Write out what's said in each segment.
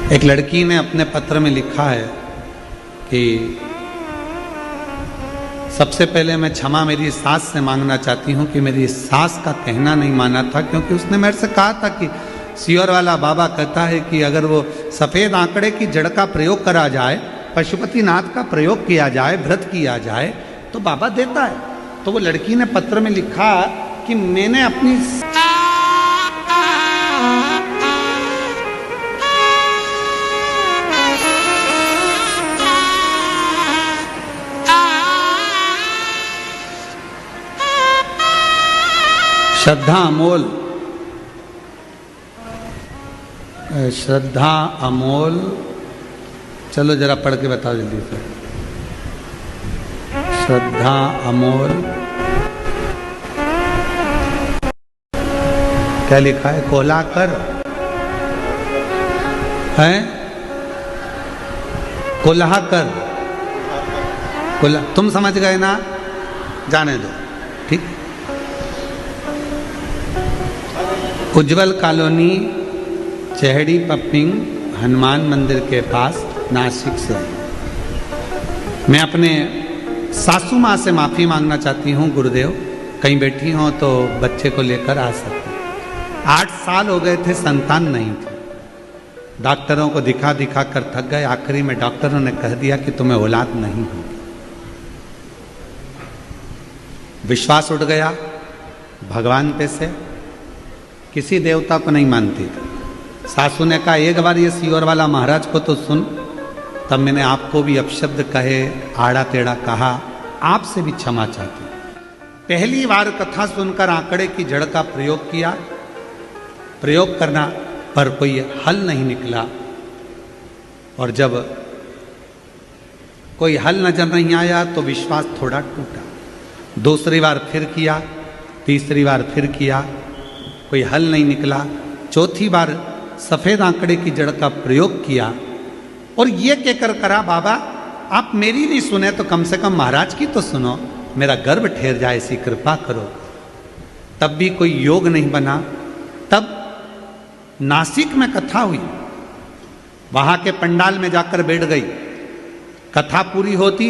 एक लड़की ने अपने पत्र में लिखा है कि सबसे पहले मैं क्षमा मेरी सास से मांगना चाहती हूँ कि मेरी सास का कहना नहीं माना था, क्योंकि उसने मेरे से कहा था कि सियोर वाला बाबा कहता है कि अगर वो सफ़ेद आंकड़े की जड़ का प्रयोग करा जाए, पशुपतिनाथ का प्रयोग किया जाए, व्रत किया जाए तो बाबा देता है। तो वो लड़की ने पत्र में लिखा कि मैंने अपनी श्रद्धा अमोल, चलो जरा पढ़ के बताओ जल्दी से। श्रद्धा अमोल क्या लिखा है? कोलाकर है, कोल्हाकर, तुम समझ गए ना, जाने दो, ठीक। उज्जवल कॉलोनी, चेहड़ी पपिंग, हनुमान मंदिर के पास, नासिक से। मैं अपने सासू माँ से माफ़ी मांगना चाहती हूँ गुरुदेव, कहीं बैठी हो तो बच्चे को लेकर आ सकते। 8 साल हो गए थे, संतान नहीं थी। डॉक्टरों को दिखा दिखा कर थक गए, आखिरी में डॉक्टरों ने कह दिया कि तुम्हें औलाद नहीं होगी। विश्वास उठ गया भगवान पे से, किसी देवता को नहीं मानती थी। सासू ने कहा एक बार ये सियोर वाला महाराज को तो सुन। तब मैंने आपको भी अपशब्द कहे, आड़ा टेढ़ा कहा, आपसे भी क्षमा चाहती। पहली बार कथा सुनकर आंकड़े की जड़ का प्रयोग किया, प्रयोग करना पर कोई हल नहीं निकला, और जब कोई हल नजर नहीं आया तो विश्वास थोड़ा टूटा। दूसरी बार फिर किया, तीसरी बार फिर किया, कोई हल नहीं निकला। चौथी बार सफ़ेद आंकड़े की जड़ का प्रयोग किया और ये कहकर करा, बाबा आप मेरी नहीं सुने तो कम से कम महाराज की तो सुनो, मेरा गर्भ ठहर जाए, ऐसी कृपा करो। तब भी कोई योग नहीं बना। तब नासिक में कथा हुई, वहाँ के पंडाल में जाकर बैठ गई। कथा पूरी होती,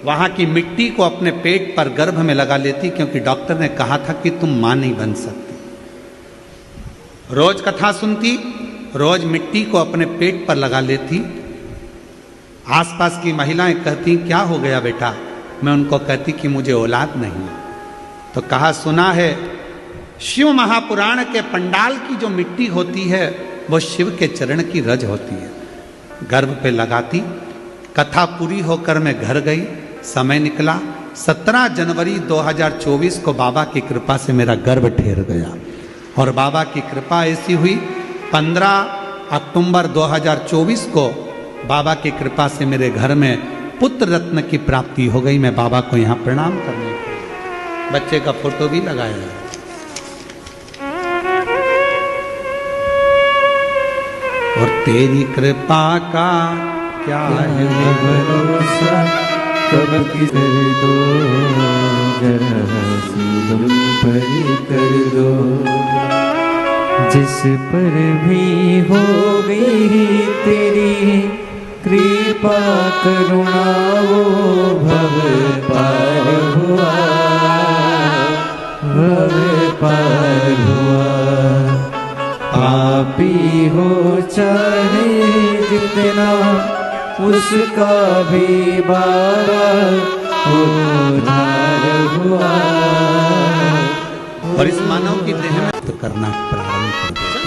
वहाँ की मिट्टी को अपने पेट पर गर्भ में लगा लेती, क्योंकि डॉक्टर ने कहा था कि तुम माँ नहीं बन सकती। रोज कथा सुनती, रोज मिट्टी को अपने पेट पर लगा लेती। आसपास की महिलाएं कहती क्या हो गया बेटा? मैं उनको कहती कि मुझे औलाद नहीं। तो कहा सुना है शिव महापुराण के पंडाल की जो मिट्टी होती है वो शिव के चरण की रज होती है। गर्भ पे लगाती। कथा पूरी होकर मैं घर गई, समय निकला 17 जनवरी 2024 को बाबा की कृपा से मेरा गर्भ ठहर गया। और बाबा की कृपा ऐसी हुई 15 अक्टूबर 2024 को बाबा की कृपा से मेरे घर में पुत्र रत्न की प्राप्ति हो गई। मैं बाबा को यहाँ प्रणाम करने के लिए बच्चे का फोटो भी लगाया है। और तेरी कृपा का क्या है भरोसा, कब किस दो कर दो, जिस पर भी हो गई तेरी कृपा करुणा, वो भव पार हुआ, भव पार हुआ। पापी हो चाहे जितना, उसका भी बाबा उद्धार हुआ। और इस मानव की देह में तो करना प्रारंभ कर दिया।